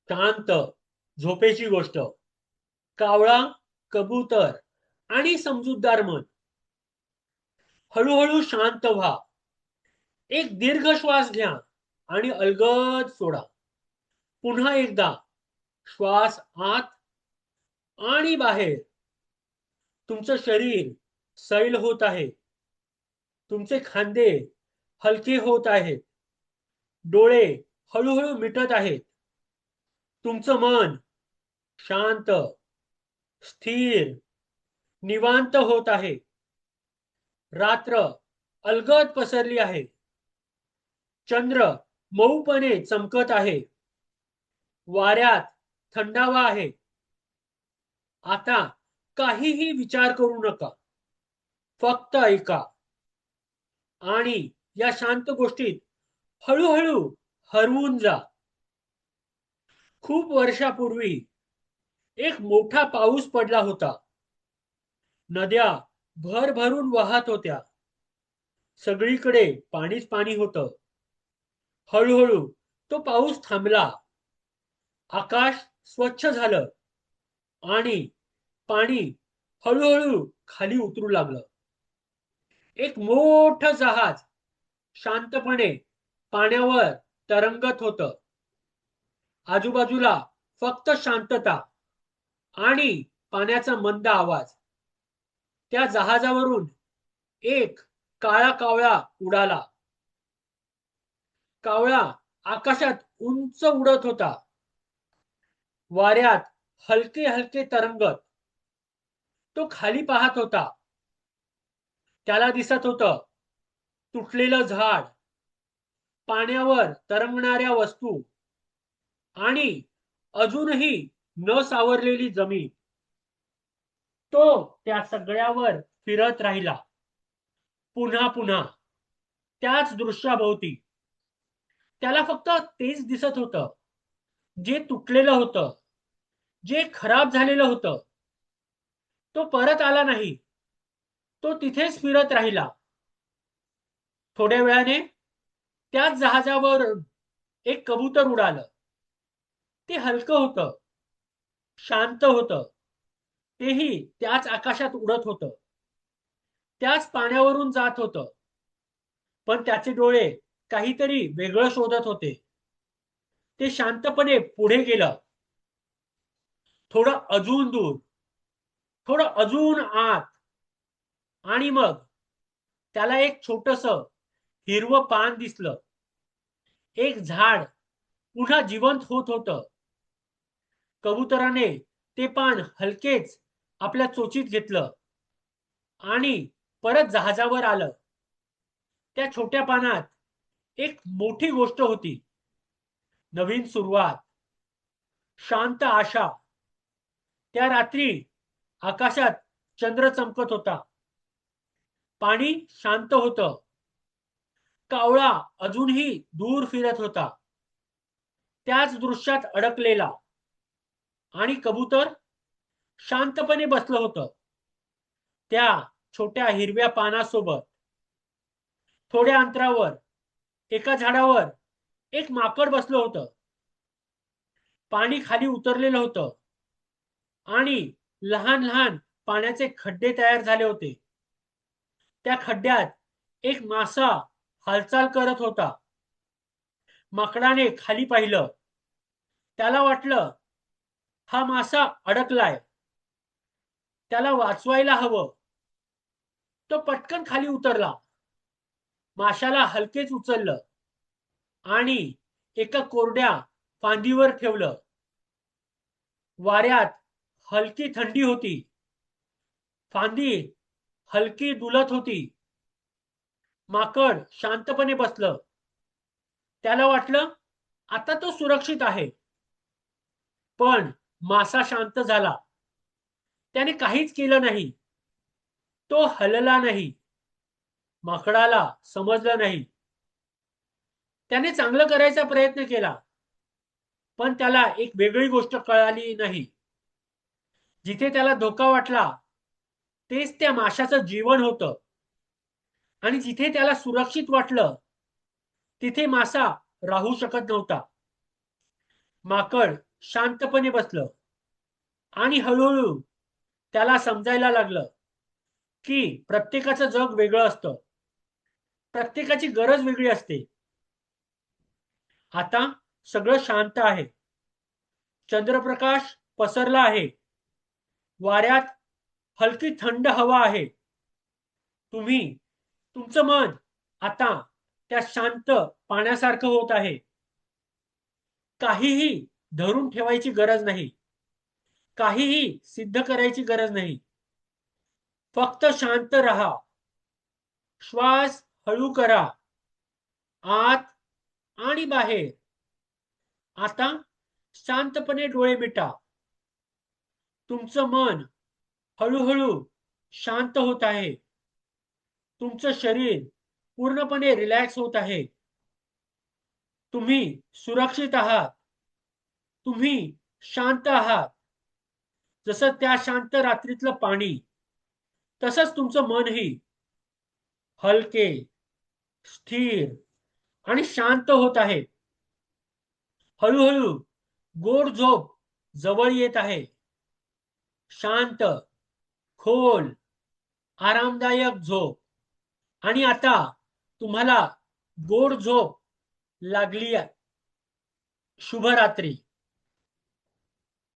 शांत झोपेची गोष्ट. कावळा, कबूतर आणि समजूतदार मन. हळूहळू शांत व्हा. एक दीर्घ श्वास घ्या आणि अलगद सोडा. पुन्हा एकदा श्वास आत आणि बाहेर. तुमचं शरीर सैल होत आहे. तुमचे खांदे हलके होत आहेत. डोळे हळूहळू मिटत आहेत. तुमचं मन शांत, स्थिर, निवांत होत आहे. रात्र अलगद पसरली आहे. चंद्र मऊपणे चमकत आहे. वाऱ्यात थंडावा आहे. आता काहीही विचार करू नका. फक्त ऐका आणि या शांत गोष्टीत हळूहळू हरवून जा. खूप वर्षापूर्वी एक मोठा पाऊस पडला होता. नद्या भरभरून वाहत होत्या. सगळीकडे पाणीच पाणी होतं. हळूहळू तो पाऊस थांबला. आकाश स्वच्छ झालं आणि पाणी हळूहळू खाली उतरू लागलं. एक मोठं जहाज शांतपणे पाण्यावर तरंगत होतं. आजूबाजूला फक्त शांतता आणि पाण्याचा मंद आवाज. त्या जहाजावरून एक काळा कावळा उडाला. कावळा आकाशात उंच उडत होता. वाऱ्यात हलके हलके तरंगत तो खाली पाहत होता. त्याला दिसत होतं तुटलेलं झाड, पाण्यावर तरंगणाऱ्या वस्तू आणि अजूनही न सावरलेली जमीन. तो त्या सगळ्यावर फिरत राहिला. पुन्हा पुन्हा त्याच दृश्याभोवती. त्याला फक्त तेच दिसत होतं, जे तुटलेलं होतं, जे खराब झालेलं होतं. तो परत आला नाही. तो तिथेच फिरत राहिला. थोड्या वेळाने त्याच जहाजावर एक कबूतर उडालं. ते हलकं होतं, शांत होतं. तेही त्याच आकाशात उडत होतं. त्याच पाण्यावरून जात होतं. पण त्याचे डोळे काहीतरी वेगळं शोधत होते. ते शांतपणे पुढे गेलं. थोडं अजून दूर, थोडं अजून आत. आणि मग त्याला एक छोटस हिरवं पान दिसलं. एक झाड पुन्हा जिवंत होत होतं. कबुतराने ते पान हलकेच आपल्या चोचीत घेतलं आणि परत जहाजावर आलं. त्या छोट्या पानात एक मोठी गोष्ट होती. नवीन सुरुवात, शांत आशा. त्या रात्री आकाशात चंद्र चमकत होता. पाणी शांत होतं. कावळा अजूनही दूर फिरत होता, त्याच दृश्यात अडकलेला. आणि कबूतर शांतपणे बसलं होतं त्या छोट्या हिरव्या पानासोबत. थोड्या अंतरावर एका झाडावर एक माकड बसलं होतं. पाणी खाली उतरलेलं होतं आणि लहान लहान पाण्याचे खड्डे तयार झाले होते. त्या खड्ड्यात एक मासा हालचाल करत होता. माकडाने खाली पाहिलं. त्याला वाटलं हा मासा अडकलाय, त्याला वाचवायला हवं. तो पटकन खाली उतरला. माशाला हलकेच उचललं आणि एका कोरड्या फांदीवर ठेवलं. वाऱ्यात हलकी थंडी होती. फांदी हलकी डुलत होती. माकड शांतपणे बसलं. त्याला वाटलं आता तो सुरक्षित आहे. पण मासा शांत झाला. त्याने काहीच केलं नाही. तो हलला नाही. माकडाला समजलं नाही. त्याने चांगलं करायचा प्रयत्न केला, पण त्याला एक वेगळी गोष्ट कळाली नाही. जिथे त्याला धोका वाटला तेच त्या माशाचं जीवन होतं. आणि जिथे त्याला सुरक्षित वाटलं तिथे मासा राहू शकत नव्हता. माकड शांतपणे बसलं आणि हळूहळू त्याला समजायला लागलं की प्रत्येकाचं जग वेगळं असतं, प्रत्येकाची गरज वेगळी असते. आता सगळं शांत आहे. चंद्रप्रकाश पसरला आहे. वाऱ्यात हलकी थंड हवा आहे. तुमचं मन आता त्या शांत पाण्यासारखं होत आहे. काहीही धरून ठेवायची गरज नाही. काहीही सिद्ध करायची गरज नाही. फक्त शांत रहा. श्वास हळू करा. आत आणि बाहेर. आता शांतपणे डोळे मिटा. तुमचं मन हळूहळू शांत होत आहे. तुमचं शरीर पूर्णपणे रिलॅक्स होत आहे. तुम्ही सुरक्षित आहात. तुम्ही शांत आहात. जसं त्या शांत रात्रीतलं पाणी, तसंच तुमचं मनही हलके, स्थिर आणि शांत होत आहे. हळूहळू गोड झोप जवळ येत आहे. शांत, खोल, आरामदायक झोप. आणि आता तुम्हाला गोड झोप लागली. शुभरात्री.